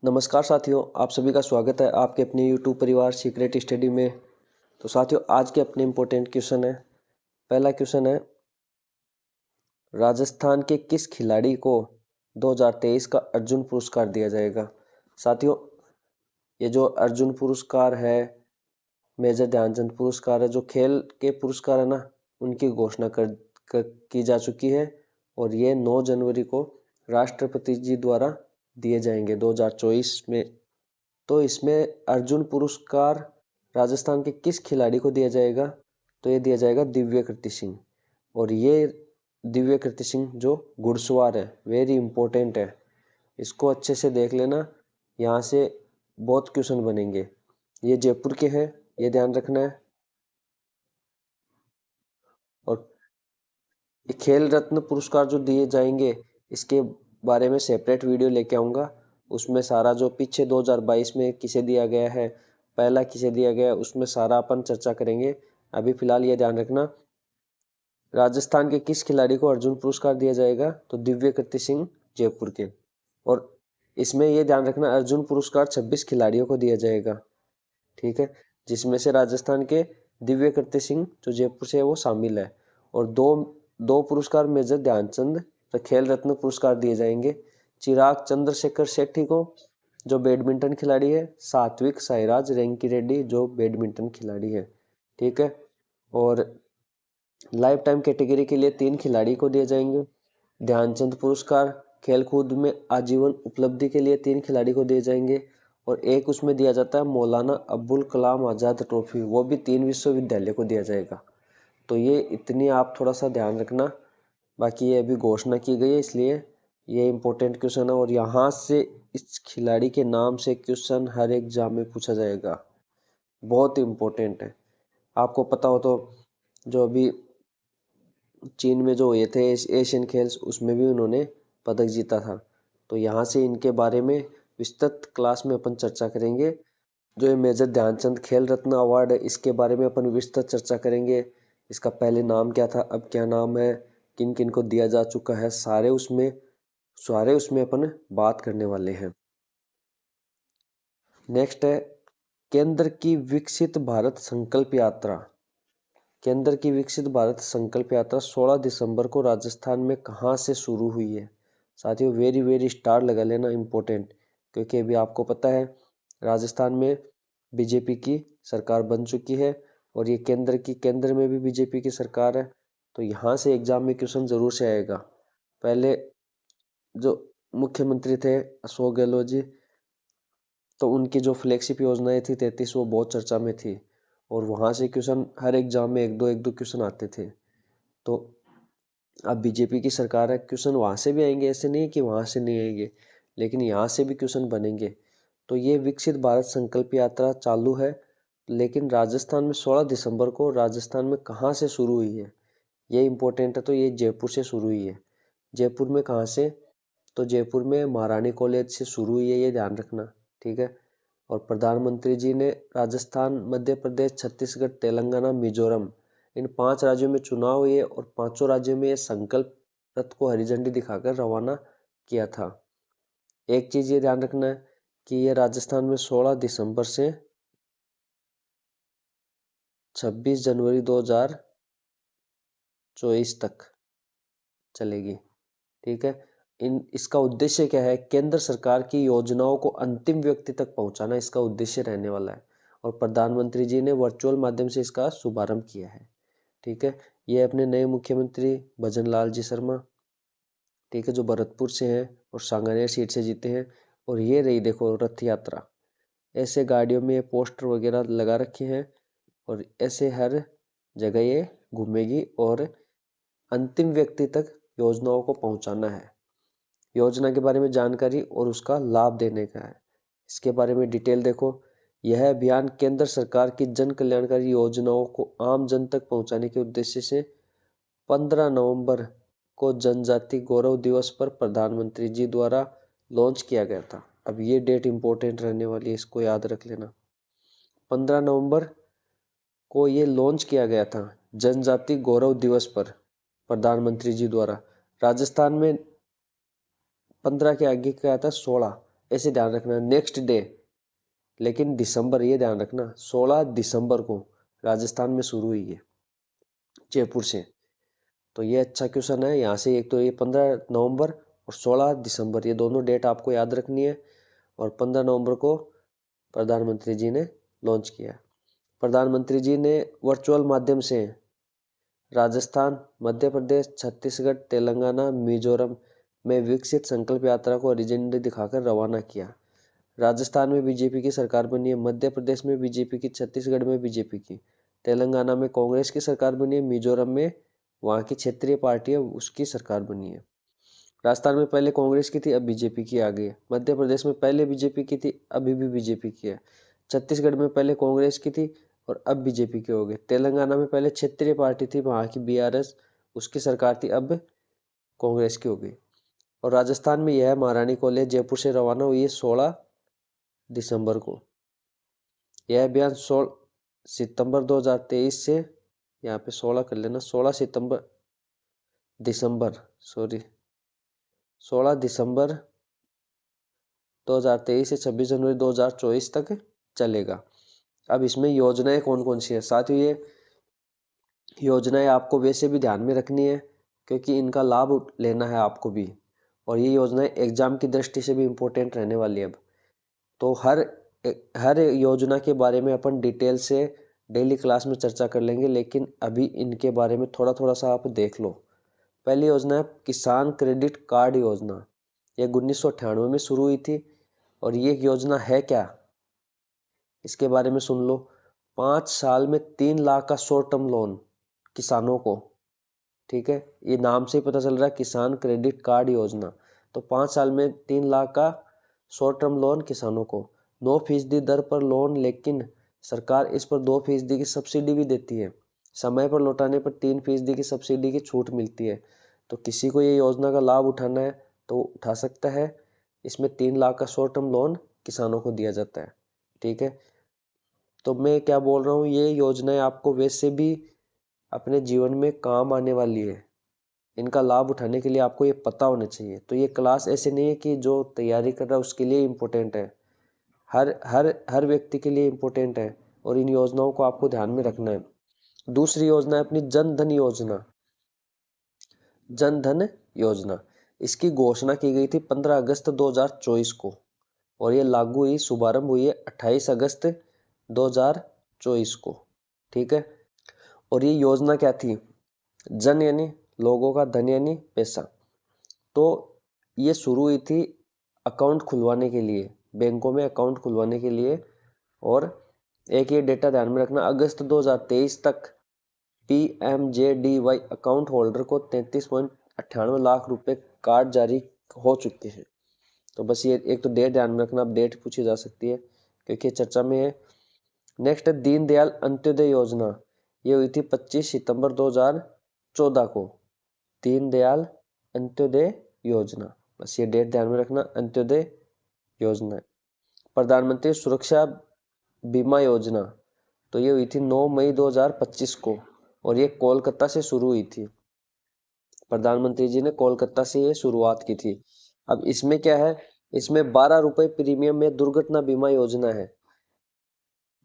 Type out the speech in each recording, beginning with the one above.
नमस्कार साथियों, आप सभी का स्वागत है आपके अपने YouTube परिवार सीक्रेट स्टडी में। तो साथियों, आज के अपने इम्पोर्टेंट क्वेश्चन है। पहला क्वेश्चन है, राजस्थान के किस खिलाड़ी को 2023 का अर्जुन पुरस्कार दिया जाएगा। साथियों, ये जो अर्जुन पुरस्कार है, मेजर ध्यानचंद पुरस्कार है, जो खेल के पुरस्कार है ना, उनकी घोषणा की जा चुकी है और ये 9 जनवरी को राष्ट्रपति जी द्वारा दिए जाएंगे 2024 में। तो इसमें अर्जुन पुरस्कार राजस्थान के किस खिलाड़ी को दिया जाएगा, तो ये दिया जाएगा दिव्य कृति सिंह। और ये दिव्य कृति सिंह जो घुड़सवार है, वेरी इंपॉर्टेंट है, इसको अच्छे से देख लेना, यहाँ से बहुत क्वेश्चन बनेंगे। ये जयपुर के हैं, ये ध्यान रखना है। और खेल रत्न पुरस्कार जो दिए जाएंगे, इसके बारे में सेपरेट वीडियो लेके आऊँगा। उसमें सारा जो पीछे 2022 में किसे दिया गया है, पहला किसे दिया गया है, उसमें सारा अपन चर्चा करेंगे। अभी फिलहाल ये ध्यान रखना, राजस्थान के किस खिलाड़ी को अर्जुन पुरस्कार दिया जाएगा, तो दिव्य कृति सिंह जयपुर के। और इसमें ये ध्यान रखना, अर्जुन पुरस्कार 26 खिलाड़ियों को दिया जाएगा, ठीक है, जिसमें से राजस्थान के दिव्य कृति सिंह जो जयपुर से है वो शामिल है। और दो दो पुरस्कार मेजर ध्यानचंद खेल रत्न पुरस्कार दिए जाएंगे, चिराग चंद्रशेखर शेट्टी को जो बैडमिंटन खिलाड़ी है, सात्विक साईराज रेंकी रेड्डी जो बैडमिंटन खिलाड़ी है, ठीक है। और लाइफ टाइम कैटेगरी के लिए 3 खिलाड़ी को दिए जाएंगे। ध्यानचंद पुरस्कार खेलकूद में आजीवन उपलब्धि के लिए 3 खिलाड़ी को दिए जाएंगे। और एक उसमें दिया जाता है मौलाना अब्दुल कलाम आज़ाद ट्रॉफी, वो भी 3 विश्वविद्यालय को दिया जाएगा। तो ये इतनी आप थोड़ा सा ध्यान रखना। बाकी ये अभी घोषणा की गई है, इसलिए ये इम्पोर्टेंट क्वेश्चन है। और यहाँ से इस खिलाड़ी के नाम से क्वेश्चन हर एग्जाम में पूछा जाएगा, बहुत इम्पोर्टेंट है। आपको पता हो तो जो अभी चीन में जो हुए थे एशियन खेल्स, उसमें भी उन्होंने पदक जीता था। तो यहाँ से इनके बारे में विस्तृत क्लास में अपन चर्चा करेंगे। जो ये मेजर ध्यानचंद खेल रत्न अवार्ड है, इसके बारे में अपन विस्तृत चर्चा करेंगे। इसका पहले नाम क्या था, अब क्या नाम है, किन किन को दिया जा चुका है, सारे उसमें अपन बात करने वाले हैं। नेक्स्ट है, केंद्र की विकसित भारत संकल्प यात्रा। केंद्र की विकसित भारत संकल्प यात्रा 16 दिसंबर को राजस्थान में कहाँ से शुरू हुई है। साथियों, वेरी वेरी स्टार लगा लेना, इम्पोर्टेंट, क्योंकि अभी आपको पता है राजस्थान में बीजेपी की सरकार बन चुकी है और ये केंद्र में भी बीजेपी की सरकार है। तो यहाँ से एग्जाम में क्वेश्चन जरूर से आएगा। पहले जो मुख्यमंत्री थे अशोक गहलोत जी, तो उनकी जो फ्लैगशिप योजनाएं थी 33, वो बहुत चर्चा में थी और वहाँ से क्वेश्चन हर एग्जाम में एक दो क्वेश्चन आते थे। तो अब बीजेपी की सरकार है, क्वेश्चन वहाँ से भी आएंगे, ऐसे नहीं कि वहाँ से नहीं आएंगे, लेकिन यहाँ से भी क्वेश्चन बनेंगे। तो ये विकसित भारत संकल्प यात्रा चालू है, लेकिन राजस्थान में 16 दिसंबर को राजस्थान में कहाँ से शुरू हुई है, ये इंपॉर्टेंट है। तो ये जयपुर से शुरू हुई है। जयपुर में कहाँ से, तो जयपुर में महारानी कॉलेज से शुरू हुई है, ये ध्यान रखना, ठीक है। और प्रधानमंत्री जी ने राजस्थान, मध्य प्रदेश, छत्तीसगढ़, तेलंगाना, मिजोरम, इन 5 राज्यों में चुनाव हुए और 5 राज्यों में ये संकल्प रथ को हरी झंडी दिखाकर रवाना किया था। एक चीज ये ध्यान रखना है कि ये राजस्थान में 16 दिसंबर से 26 जनवरी 2024 तक चलेगी, ठीक है। इसका उद्देश्य क्या है, केंद्र सरकार की योजनाओं को अंतिम व्यक्ति तक पहुंचाना इसका उद्देश्य रहने वाला है। और प्रधानमंत्री जी ने वर्चुअल माध्यम से इसका शुभारंभ किया है, ठीक है। ये अपने नए मुख्यमंत्री भजन लाल जी शर्मा, ठीक है, जो भरतपुर से हैं और सांगानेर सीट से जीते हैं। और ये रही देखो रथ यात्रा, ऐसे गाड़ियों में पोस्टर वगैरह लगा रखे हैं और ऐसे हर जगह ये घूमेगी और अंतिम व्यक्ति तक योजनाओं को पहुंचाना है। योजना के बारे में जानकारी और उसका लाभ देने का है, इसके बारे में डिटेल देखो। यह अभियान केंद्र सरकार की जन कल्याणकारी योजनाओं को आम जन तक पहुंचाने के उद्देश्य से 15 नवंबर को जनजाति गौरव दिवस पर प्रधानमंत्री जी द्वारा लॉन्च किया गया था। अब ये डेट इंपॉर्टेंट रहने वाली है, इसको याद रख लेना। 15 नवंबर को ये लॉन्च किया गया था जनजाति गौरव दिवस पर प्रधानमंत्री जी द्वारा। राजस्थान में 15 के आगे क्या आता है, 16, ऐसे ध्यान रखना, नेक्स्ट डे, लेकिन दिसंबर, ये ध्यान रखना 16 दिसंबर को राजस्थान में शुरू हुई है, जयपुर से। तो ये अच्छा क्वेश्चन है यहाँ से। एक तो ये 15 नवंबर और 16 दिसंबर, ये दोनों डेट आपको याद रखनी है। और 15 नवंबर को प्रधानमंत्री जी ने लॉन्च किया। प्रधानमंत्री जी ने वर्चुअल माध्यम से राजस्थान, मध्य प्रदेश, छत्तीसगढ़, तेलंगाना, मिजोरम में विकसित संकल्प यात्रा को हरी झंडी दिखाकर रवाना किया। राजस्थान में बीजेपी की सरकार बनी है, मध्य प्रदेश में बीजेपी की, छत्तीसगढ़ में बीजेपी की, तेलंगाना में कांग्रेस की सरकार बनी है, मिजोरम में वहाँ की क्षेत्रीय पार्टी है उसकी सरकार बनी है। राजस्थान में पहले कांग्रेस की थी, अब बीजेपी की आ गई है। मध्य प्रदेश में पहले बीजेपी की थी, अभी भी बीजेपी की है। छत्तीसगढ़ में पहले कांग्रेस की थी और अब बीजेपी के हो गए। तेलंगाना में पहले क्षेत्रीय पार्टी थी, वहाँ की बीआरएस उसकी सरकार थी, अब कांग्रेस की हो गई। और राजस्थान में यह महारानी कॉलेज जयपुर से रवाना हुई है 16 दिसंबर को। यह अभियान 16 सितंबर 2023 से, यहाँ पे 16 कर लेना, 16 दिसंबर 2023 से 26 जनवरी 2024 तक चलेगा। अब इसमें योजनाएं कौन कौन सी है साथियों, ये योजनाएं आपको वैसे भी ध्यान में रखनी है क्योंकि इनका लाभ लेना है आपको भी, और ये योजनाएं एग्जाम की दृष्टि से भी इम्पोर्टेंट रहने वाली है। अब तो हर योजना के बारे में अपन डिटेल से डेली क्लास में चर्चा कर लेंगे, लेकिन अभी इनके बारे में थोड़ा थोड़ा सा आप देख लो। पहली योजना है किसान क्रेडिट कार्ड योजना। यह 1998 में शुरू हुई थी और ये योजना है क्या, इसके बारे में सुन लो। 5 साल में 3 लाख का शॉर्ट टर्म लोन किसानों को, ठीक है, ये नाम से ही पता चल रहा है किसान क्रेडिट कार्ड योजना। तो 5 साल में 3 लाख का शॉर्ट टर्म लोन किसानों को, 9% दर पर लोन, लेकिन सरकार इस पर 2% की सब्सिडी भी देती है। समय पर लौटाने पर 3% की सब्सिडी की छूट मिलती है। तो किसी को ये योजना का लाभ उठाना है तो उठा सकता है। इसमें 3 लाख का शॉर्ट टर्म लोन किसानों को दिया जाता है, ठीक है। तो मैं क्या बोल रहा हूँ, ये योजनाएं आपको वैसे भी अपने जीवन में काम आने वाली है। इनका लाभ उठाने के लिए आपको ये पता होना चाहिए। तो ये क्लास ऐसे नहीं है कि जो तैयारी कर रहा है उसके लिए इम्पोर्टेंट है, हर हर हर व्यक्ति के लिए इम्पोर्टेंट है, और इन योजनाओं को आपको ध्यान में रखना है। दूसरी योजना है अपनी जन धन योजना। जन धन योजना, इसकी घोषणा की गई थी 15 अगस्त 2024 को, और ये लागू हुई, शुभारंभ हुई है 28 अगस्त 2024 को, ठीक है। और ये योजना क्या थी, जन यानी लोगों का, धन यानी पैसा। तो ये शुरू हुई थी अकाउंट खुलवाने के लिए, बैंकों में अकाउंट खुलवाने के लिए। और एक ये डेटा ध्यान में रखना, अगस्त 2023 तक PMJDY अकाउंट होल्डर को 33.98 लाख रुपए कार्ड जारी हो चुके हैं। तो बस ये एक तो डेट ध्यान में रखना, अब डेट पूछी जा सकती है क्योंकि चर्चा में है। नेक्स्ट है दीनदयाल अंत्योदय योजना। ये हुई थी 25 सितंबर 2014 को, दीनदयाल अंत्योदय योजना, बस ये डेट ध्यान में रखना, अंत्योदय योजना है। प्रधानमंत्री सुरक्षा बीमा योजना, तो ये हुई थी 9 मई 2025 को, और ये कोलकाता से शुरू हुई थी। प्रधानमंत्री जी ने कोलकाता से ये शुरुआत की थी। अब इसमें क्या है, इसमें 12 रुपए प्रीमियम में दुर्घटना बीमा योजना है,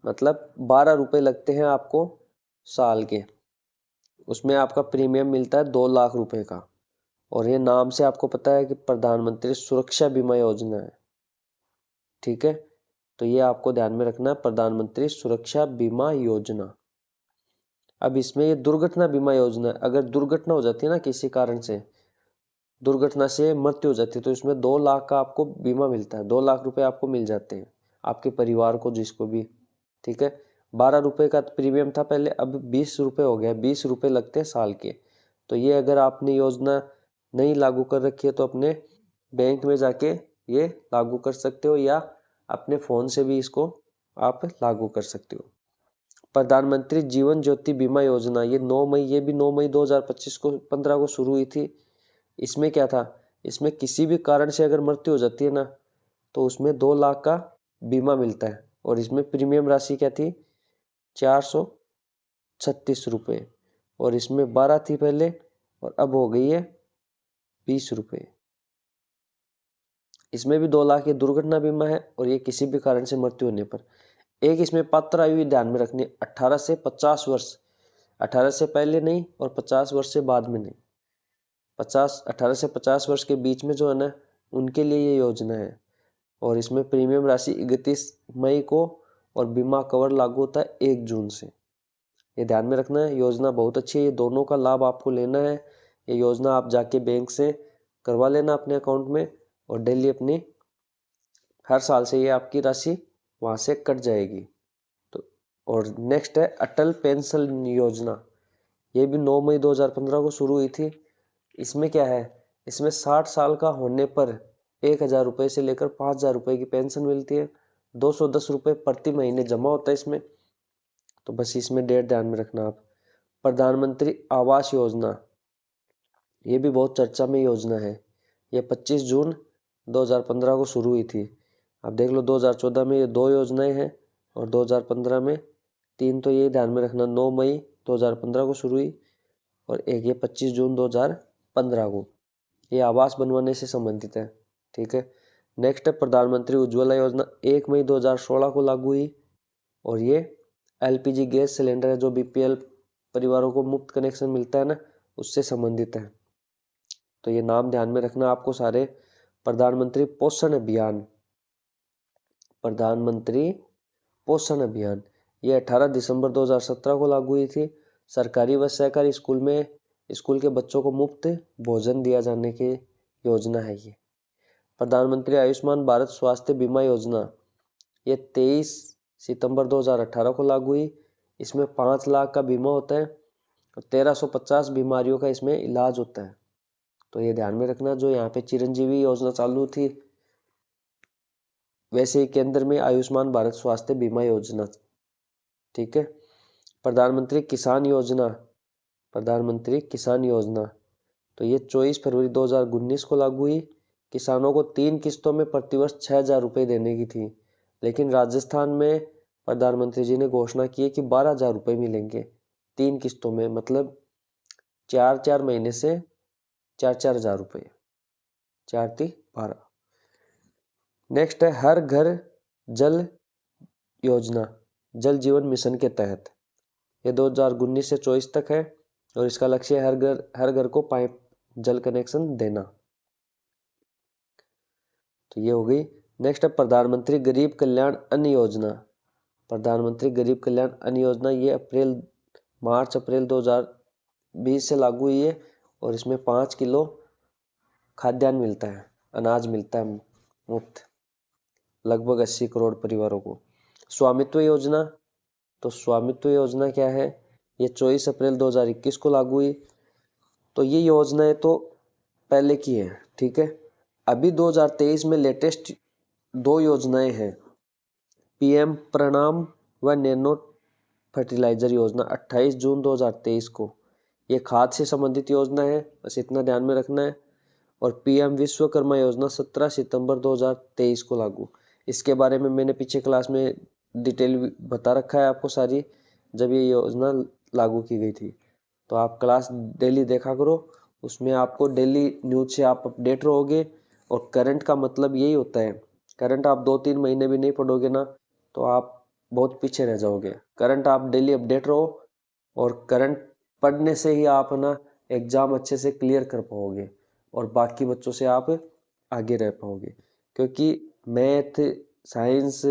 मतलब 12 रुपए लगते हैं आपको साल के, उसमें आपका प्रीमियम मिलता है 2 लाख रुपए का। और ये नाम से आपको पता है कि प्रधानमंत्री सुरक्षा बीमा योजना है, ठीक है। तो ये आपको ध्यान में रखना है, प्रधानमंत्री सुरक्षा बीमा योजना। अब इसमें ये दुर्घटना बीमा योजना, अगर दुर्घटना हो जाती है ना, किसी कारण से दुर्घटना से मृत्यु हो जाती है, तो इसमें 2 लाख का आपको बीमा मिलता है, 2 लाख रुपए आपको मिल जाते हैं, आपके परिवार को, जिसको भी, ठीक है। 12 रुपए का प्रीमियम था पहले, अब 20 रुपए हो गया, 20 रुपए लगते हैं साल के। तो ये अगर आपने योजना नहीं लागू कर रखी है तो अपने बैंक में जाके ये लागू कर सकते हो, या अपने फ़ोन से भी इसको आप लागू कर सकते हो। प्रधानमंत्री जीवन ज्योति बीमा योजना, ये 9 मई, ये भी 9 मई 2025 को 15 को शुरू हुई थी। इसमें क्या था, इसमें किसी भी कारण से अगर मृत्यु हो जाती है ना, तो उसमें 2 लाख का बीमा मिलता है। और इसमें प्रीमियम राशि क्या थी, 436 रुपये, और इसमें 12 थी पहले और अब हो गई है 20 रुपये। इसमें भी 2 लाख ये दुर्घटना बीमा है और ये किसी भी कारण से मृत्यु होने पर। एक इसमें पात्र आयु ध्यान में रखनी है, 18 से 50 वर्ष, 18 से पहले नहीं और 50 वर्ष से बाद में नहीं। 18 से 50 वर्ष के बीच में जो है ना, उनके लिए ये योजना है। और इसमें प्रीमियम राशि 31 मई को और बीमा कवर लागू होता है 1 जून से। ये ध्यान में रखना है। योजना बहुत अच्छी है, ये दोनों का लाभ आपको लेना है। ये योजना आप जाके बैंक से करवा लेना अपने अकाउंट में और डेली अपनी हर साल से ये आपकी राशि वहाँ से कट जाएगी। तो और नेक्स्ट है अटल पेंशन योजना। ये भी 9 मई 2015 को शुरू हुई थी। इसमें क्या है, इसमें 60 साल का होने पर 1000 रुपये से लेकर 5000 रुपये की पेंशन मिलती है। 210 रुपये प्रति महीने जमा होता है इसमें। तो बस इसमें डेट ध्यान में रखना आप। प्रधानमंत्री आवास योजना, ये भी बहुत चर्चा में योजना है। ये 25 जून 2015 को शुरू हुई थी। अब देख लो 2014 में ये 2 योजनाएं हैं और 2015 में 3। तो ये ध्यान में रखना, 9 मई 2015 को शुरू हुई और एक ये 25 जून 2015 को। ये आवास बनवाने से संबंधित है, ठीक है। नेक्स्ट है प्रधानमंत्री उज्ज्वला योजना, 1 मई 2016 को लागू हुई और ये एलपीजी गैस सिलेंडर है जो बीपीएल परिवारों को मुफ्त कनेक्शन मिलता है ना, उससे संबंधित है। तो ये नाम ध्यान में रखना आपको सारे। प्रधानमंत्री पोषण अभियान, प्रधानमंत्री पोषण अभियान, ये 18 दिसंबर 2017 को लागू हुई थी। सरकारी व सहकारी स्कूल के बच्चों को मुफ्त भोजन दिया जाने की योजना है ये। प्रधानमंत्री आयुष्मान भारत स्वास्थ्य बीमा योजना, ये 23 सितंबर 2018 को लागू हुई। इसमें 5 लाख का बीमा होता है और 1350 बीमारियों का इसमें इलाज होता है। तो ये ध्यान में रखना। जो यहाँ पे चिरंजीवी योजना चालू थी, वैसे ही केंद्र में आयुष्मान भारत स्वास्थ्य बीमा योजना, ठीक है। प्रधानमंत्री किसान योजना, प्रधानमंत्री किसान योजना, तो ये 24 फरवरी 2019 को लागू हुई। किसानों को 3 किस्तों में प्रतिवर्ष 6000 रुपये देने की थी, लेकिन राजस्थान में प्रधानमंत्री जी ने घोषणा की है कि 12000 रुपये मिलेंगे 3 किस्तों में, मतलब 4 महीने से 4 हजार रुपये, 4 × 12। नेक्स्ट है हर घर जल योजना, जल जीवन मिशन के तहत। ये 2019 से 24 तक है और इसका लक्ष्य है हर घर को पाइप जल कनेक्शन देना। तो ये हो गई। नेक्स्ट है प्रधानमंत्री गरीब कल्याण अन्न योजना, प्रधानमंत्री गरीब कल्याण अन्न योजना, ये मार्च अप्रैल 2020 से लागू हुई है और इसमें 5 किलो खाद्यान्न मिलता है, अनाज मिलता है मुफ्त, लगभग 80 करोड़ परिवारों को। स्वामित्व योजना, तो स्वामित्व योजना क्या है, ये 24 अप्रैल 2021 को लागू हुई। तो ये योजनाएं तो पहले की है, ठीक है। अभी 2023 में लेटेस्ट 2 योजनाएं हैं, पीएम प्रणाम व नैनो फर्टिलाइजर योजना 28 जून 2023 को। ये खाद से संबंधित योजना है, बस इतना ध्यान में रखना है। और पीएम विश्वकर्मा योजना 17 सितंबर 2023 को लागू। इसके बारे में मैंने पीछे क्लास में डिटेल बता रखा है आपको सारी, जब ये योजना लागू की गई थी। तो आप क्लास डेली देखा करो, उसमें आपको डेली न्यूज से आप अपडेट रहोगे। और करंट का मतलब यही होता है, करंट आप 2-3 महीने भी नहीं पढ़ोगे ना, तो आप बहुत पीछे रह जाओगे। करंट आप डेली अपडेट रहो और करंट पढ़ने से ही आप ना एग्जाम अच्छे से क्लियर कर पाओगे और बाकी बच्चों से आप आगे रह पाओगे। क्योंकि मैथ, साइंस,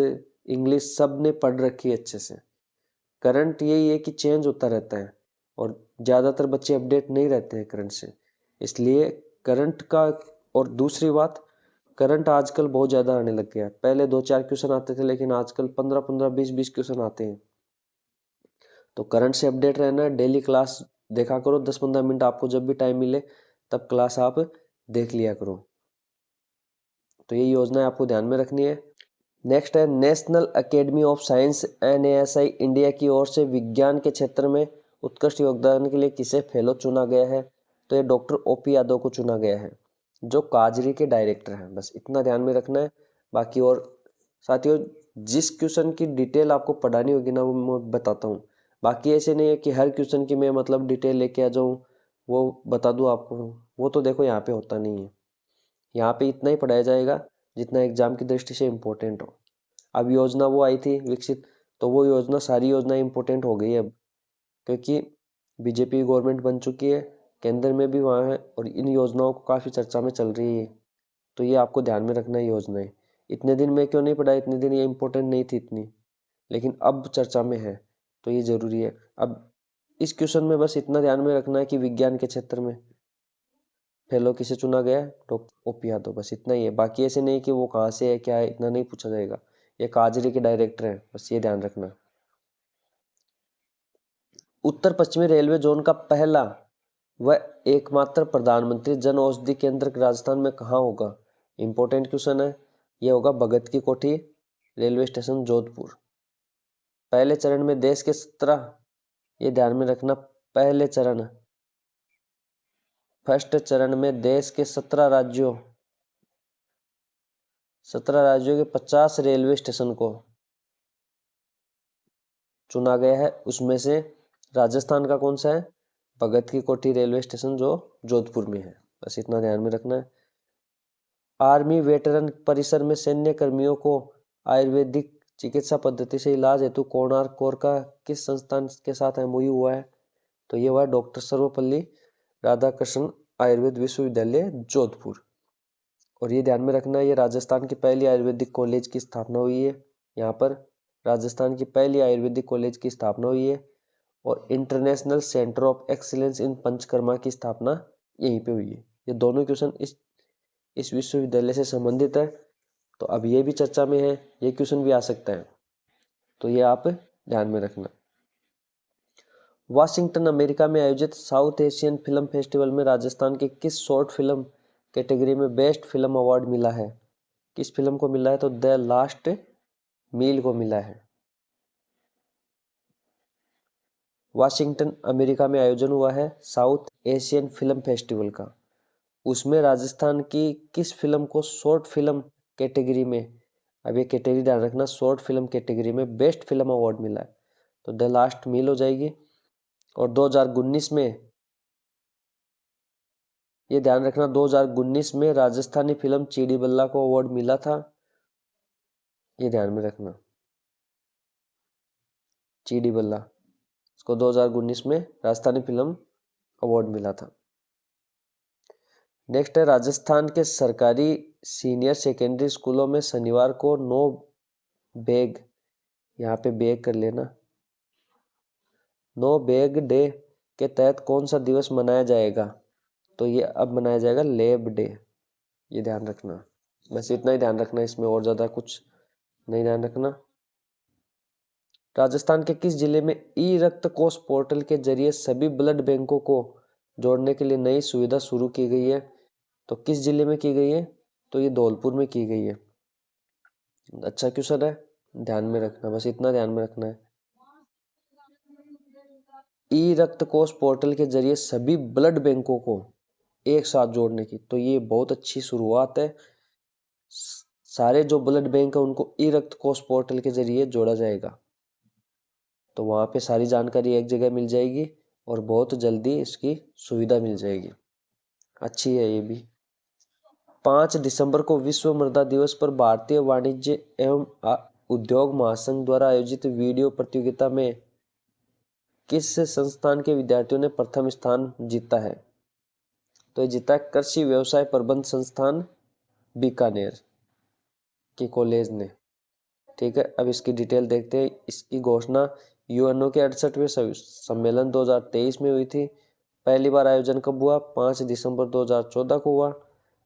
इंग्लिश सब ने पढ़ रखी है अच्छे से। करंट यही है कि चेंज होता रहता है और ज़्यादातर बच्चे अपडेट नहीं रहते हैं करंट से, इसलिए करंट का। और दूसरी बात, करंट आजकल बहुत ज़्यादा आने लग गया है। पहले 2-4 क्वेश्चन आते थे, लेकिन आजकल 15-15, 20-20 क्वेश्चन आते हैं। तो करंट से अपडेट रहना, डेली क्लास देखा करो, 10-15 मिनट आपको जब भी टाइम मिले तब क्लास आप देख लिया करो। तो ये योजना आपको ध्यान में रखनी है। नेक्स्ट है national academy of science NASI India की ओर से विज्ञान के क्षेत्र में उत्कृष्ट योगदान के लिए किसे फेलो चुना गया है। तो ये डॉक्टर OP यादव को चुना गया है, जो काजरी के डायरेक्टर हैं। बस इतना ध्यान में रखना है। बाकी और साथियों, जिस क्वेश्चन की डिटेल आपको पढ़ानी होगी ना, वो मैं बताता हूँ। बाकी ऐसे नहीं है कि हर क्वेश्चन की मैं मतलब डिटेल लेके आ जाऊँ, वो बता दूँ आपको। वो तो देखो यहाँ पे होता नहीं है। यहाँ पे इतना ही पढ़ाया जाएगा, जितना एग्जाम की दृष्टि से इम्पोर्टेंट हो। अब योजना वो आई थी विकसित, तो वो योजना सारी योजना इम्पोर्टेंट हो गई है अब, क्योंकि बीजेपी गवर्नमेंट बन चुकी है, केंद्र में भी वहाँ है और इन योजनाओं को काफ़ी चर्चा में चल रही है। तो ये आपको ध्यान में रखना है योजनाएं। इतने दिन मैं क्यों नहीं पढ़ा, इतने दिन ये इम्पोर्टेंट नहीं थी इतनी, लेकिन अब चर्चा में है तो ये ज़रूरी है। अब इस क्वेश्चन में बस इतना ध्यान में रखना है कि विज्ञान के क्षेत्र में फेलो किसे चुना गया है, डॉक्टर ओ.पी. यादव, बस इतना ही है। बाकी ऐसे नहीं कि वो कहाँ से है क्या है, इतना नहीं पूछा जाएगा। ये काजरी के डायरेक्टर हैं, बस ये ध्यान रखना। उत्तर पश्चिमी रेलवे जोन का पहला व एकमात्र प्रधानमंत्री जन औषधि केंद्र राजस्थान में कहाँ होगा? इंपॉर्टेंट क्वेश्चन है। ये होगा भगत की कोठी रेलवे स्टेशन जोधपुर। पहले चरण में देश के 17, ये ध्यान में रखना, पहले चरण, फर्स्ट चरण में देश के 17 राज्यों, 17 राज्यों के 50 रेलवे स्टेशन को चुना गया है। उसमें से राजस्थान का कौन सा है? भगत की कोठी रेलवे स्टेशन, जो जोधपुर में है। बस इतना ध्यान में रखना है। आर्मी वेटरन परिसर में सैन्य कर्मियों को आयुर्वेदिक चिकित्सा पद्धति से इलाज हेतु कोणार्क कोर का किस संस्थान के साथ एमओयू हुआ है? तो ये हुआ है डॉक्टर सर्वपल्ली राधाकृष्णन आयुर्वेद विश्वविद्यालय जोधपुर। और ये ध्यान में रखना है, ये राजस्थान की पहली आयुर्वेदिक कॉलेज की स्थापना हुई है। यहाँ पर राजस्थान की पहली आयुर्वेदिक कॉलेज की स्थापना हुई है। और international centre of excellence in panchakarma की स्थापना यहीं पे हुई है। ये दोनों क्वेश्चन इस विश्वविद्यालय से संबंधित है, तो अब ये भी चर्चा में है, ये क्वेश्चन भी आ सकता है, तो ये आप ध्यान में रखना। वाशिंगटन अमेरिका में आयोजित साउथ एशियन फिल्म फेस्टिवल में राजस्थान की किस शॉर्ट फिल्म कैटेगरी में बेस्ट फिल्म अवार्ड मिला है? किस फिल्म को मिला है? तो द लास्ट मील को मिला है। वाशिंगटन अमेरिका में आयोजन हुआ है साउथ एशियन फिल्म फेस्टिवल का, उसमें राजस्थान की किस फिल्म को शॉर्ट फिल्म कैटेगरी में, अब ये कैटेगरी ध्यान रखना, शॉर्ट फिल्म कैटेगरी में बेस्ट फिल्म अवार्ड मिला है, तो द लास्ट मील हो जाएगी। और 2019 में, ये ध्यान रखना, 2019 में राजस्थानी फिल्म चिड़ी बल्ला को अवार्ड मिला था, ये ध्यान में रखना, चिड़ी बल्ला, इसको 2019 में राजस्थानी फिल्म अवार्ड मिला था। नेक्स्ट है, राजस्थान के सरकारी सीनियर सेकेंडरी स्कूलों में शनिवार को नो बैग, यहाँ पे बैग कर लेना, नो बैग डे के तहत कौन सा दिवस मनाया जाएगा? तो ये अब मनाया जाएगा लेब डे, ये ध्यान रखना। बस इतना ही ध्यान रखना, इसमें और ज़्यादा कुछ नहीं ध्यान रखना। राजस्थान के किस जिले में ई रक्त कोष पोर्टल के जरिए सभी ब्लड बैंकों को जोड़ने के लिए नई सुविधा शुरू की गई है? तो किस जिले में की गई है? तो ये धौलपुर में की गई है। अच्छा क्वेश्चन है, ध्यान में रखना, बस इतना ध्यान में रखना है। ई रक्त कोष पोर्टल के जरिए सभी ब्लड बैंकों को एक साथ जोड़ने की, तो ये बहुत अच्छी शुरुआत है। सारे जो ब्लड बैंक है उनको ई रक्त कोष पोर्टल के जरिए जोड़ा जाएगा, तो वहाँ पे सारी जानकारी एक जगह मिल जाएगी और बहुत जल्दी इसकी सुविधा मिल जाएगी। अच्छी है ये भी। 5 दिसंबर को विश्व मृदा दिवस पर भारतीय वाणिज्य एवं उद्योग महासंघ द्वारा आयोजित वीडियो प्रतियोगिता में किस संस्थान के विद्यार्थियों ने प्रथम स्थान जीता है? तो ये जीता है कृषि व्यवसाय प्रबंध संस्थान बीकानेर के कॉलेज ने। ठीक है, अब इसकी डिटेल देखते हैं। इसकी घोषणा यूएनओ के 68वें सम्मेलन 2023 में हुई थी। पहली बार आयोजन कब हुआ? 5 दिसंबर 2014 को हुआ।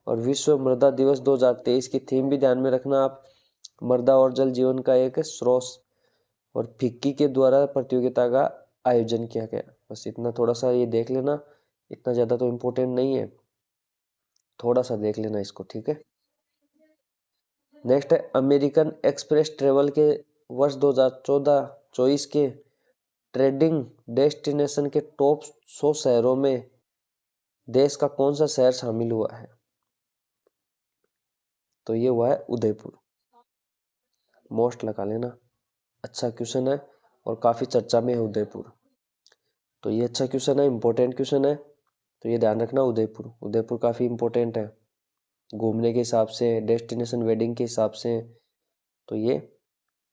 और विश्व मृदा दिवस 2023 की थीम भी ध्यान में रखना आप, मृदा और जल जीवन का एक स्रोत, और फिक्की के द्वारा प्रतियोगिता का आयोजन किया गया। बस इतना थोड़ा सा ये देख लेना, इतना ज़्यादा तो इम्पोर्टेंट नहीं है, थोड़ा सा देख लेना इसको। ठीक है, नेक्स्ट है, अमेरिकन एक्सप्रेस ट्रेवल के वर्ष 2014-24 के ट्रेडिंग डेस्टिनेशन के टॉप 100 शहरों में देश का कौन सा शहर शामिल हुआ है? तो ये हुआ है उदयपुर। मोस्ट लगा लेना, अच्छा क्वेश्चन है और काफ़ी चर्चा में है उदयपुर, तो ये अच्छा क्वेश्चन है, इंपॉर्टेंट क्वेश्चन है, तो ये ध्यान रखना, उदयपुर, उदयपुर काफ़ी इंपॉर्टेंट है। घूमने के हिसाब से, डेस्टिनेशन वेडिंग के हिसाब से। तो ये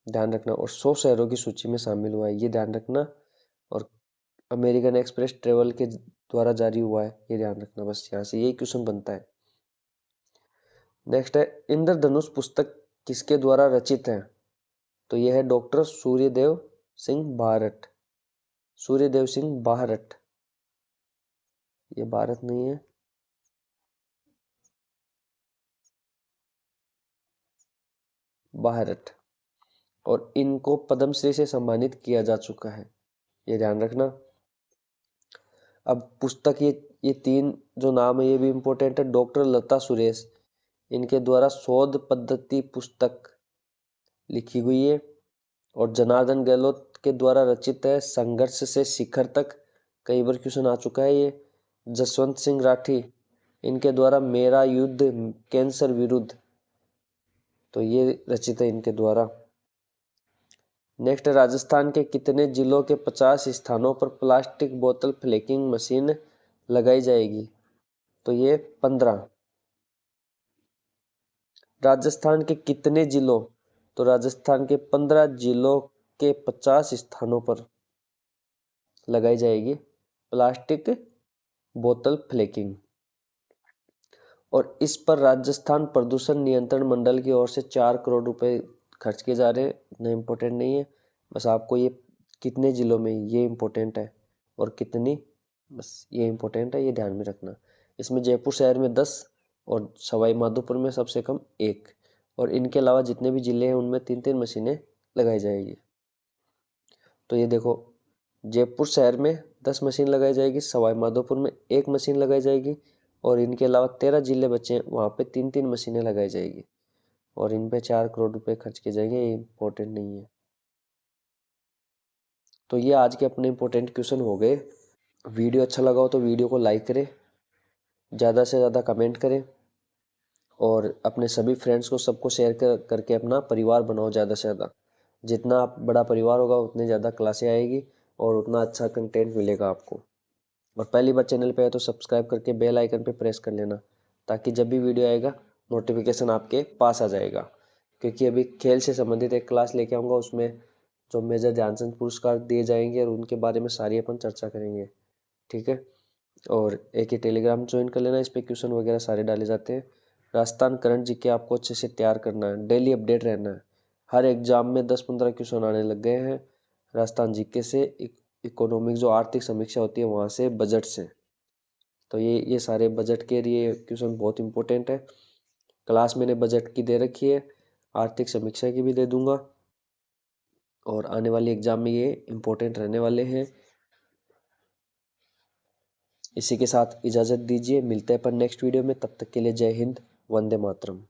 ध्यान रखना। और 100 शहरों की सूची में शामिल हुआ है, ये ध्यान रखना। और अमेरिकन एक्सप्रेस ट्रेवल के द्वारा जारी हुआ है, ये ध्यान रखना। बस यहाँ से यही क्वेश्चन बनता है। नेक्स्ट है, इंद्रधनुष पुस्तक किसके द्वारा रचित है? तो यह है डॉक्टर सूर्यदेव सिंह बारट। सूर्यदेव सिंह बारट, ये भारत नहीं है, बारट। और इनको पद्मश्री से सम्मानित किया जा चुका है, ये ध्यान रखना। अब पुस्तक ये तीन जो नाम है ये भी इम्पोर्टेंट है। डॉक्टर लता सुरेश, इनके द्वारा शोध पद्धति पुस्तक लिखी हुई है। और जनार्दन गहलोत के द्वारा रचित है संघर्ष से शिखर तक, कई बार क्वेश्चन आ चुका है ये। जसवंत सिंह राठी, इनके द्वारा मेरा युद्ध कैंसर विरुद्ध, तो ये रचित है इनके द्वारा। नेक्स्ट, राजस्थान के कितने जिलों के 50 स्थानों पर प्लास्टिक बोतल फ्लैकिंग मशीन लगाई जाएगी? तो ये 15। राजस्थान के कितने जिलों? तो राजस्थान के 15 जिलों के 50 स्थानों पर लगाई जाएगी प्लास्टिक बोतल फ्लैकिंग। और इस पर राजस्थान प्रदूषण नियंत्रण मंडल की ओर से 4 करोड़ रुपए खर्च किए जा रहे हैं। इतना इम्पोर्टेंट नहीं है, बस आपको ये कितने जिलों में ये इम्पोर्टेंट है और कितनी, बस ये इम्पोर्टेंट है, ये ध्यान में रखना। इसमें जयपुर शहर में 10 और सवाई माधोपुर में सबसे कम 1। और इनके अलावा जितने भी जिले हैं उनमें 3-3 मशीनें लगाई जाएगी। तो ये देखो, जयपुर शहर में 10 मशीन लगाई जाएगी, सवाई माधोपुर में 1 मशीन लगाई जाएगी, और इनके अलावा 13 जिले बचे हैं, वहाँ पे 3-3 मशीनें लगाई जाएगी। और इन पे 4 करोड़ रुपए खर्च किए जाएंगे, ये इम्पोर्टेंट नहीं है। तो ये आज के अपने इम्पोर्टेंट क्वेश्चन हो गए। वीडियो अच्छा लगा हो तो वीडियो को लाइक करें, ज़्यादा से ज़्यादा कमेंट करें, और अपने सभी फ्रेंड्स को सबको शेयर करके अपना परिवार बनाओ ज़्यादा से ज़्यादा। जितना बड़ा परिवार होगा उतनी ज़्यादा क्लासें आएगी और उतना अच्छा कंटेंट मिलेगा आपको। और पहली बार चैनल पे है तो सब्सक्राइब करके बेल आइकन पे प्रेस कर लेना, ताकि जब भी वीडियो आएगा नोटिफिकेशन आपके पास आ जाएगा। क्योंकि अभी खेल से संबंधित एक क्लास लेके आऊँगा, उसमें जो मेजर ध्यानचंद पुरस्कार दिए जाएंगे और उनके बारे में सारी अपन चर्चा करेंगे, ठीक है। और एक ही टेलीग्राम ज्वाइन कर लेना, इस पर क्वेश्चन वगैरह सारे डाले जाते हैं। राजस्थान करंट जीके आपको अच्छे से तैयार करना है, डेली अपडेट रहना है। हर एग्जाम में 10-15 क्वेश्चन आने लग गए हैं राजस्थान जीके से, इकोनॉमिक जो आर्थिक समीक्षा होती है वहाँ से, बजट से। तो ये सारे बजट के लिए क्वेश्चन बहुत इंपॉर्टेंट है। क्लास मैंने बजट की दे रखी है, आर्थिक समीक्षा की भी दे दूंगा, और आने वाली एग्जाम में ये इम्पोर्टेंट रहने वाले हैं। इसी के साथ इजाज़त दीजिए, मिलते हैं अपन नेक्स्ट वीडियो में, तब तक के लिए जय हिंद, वंदे मातरम।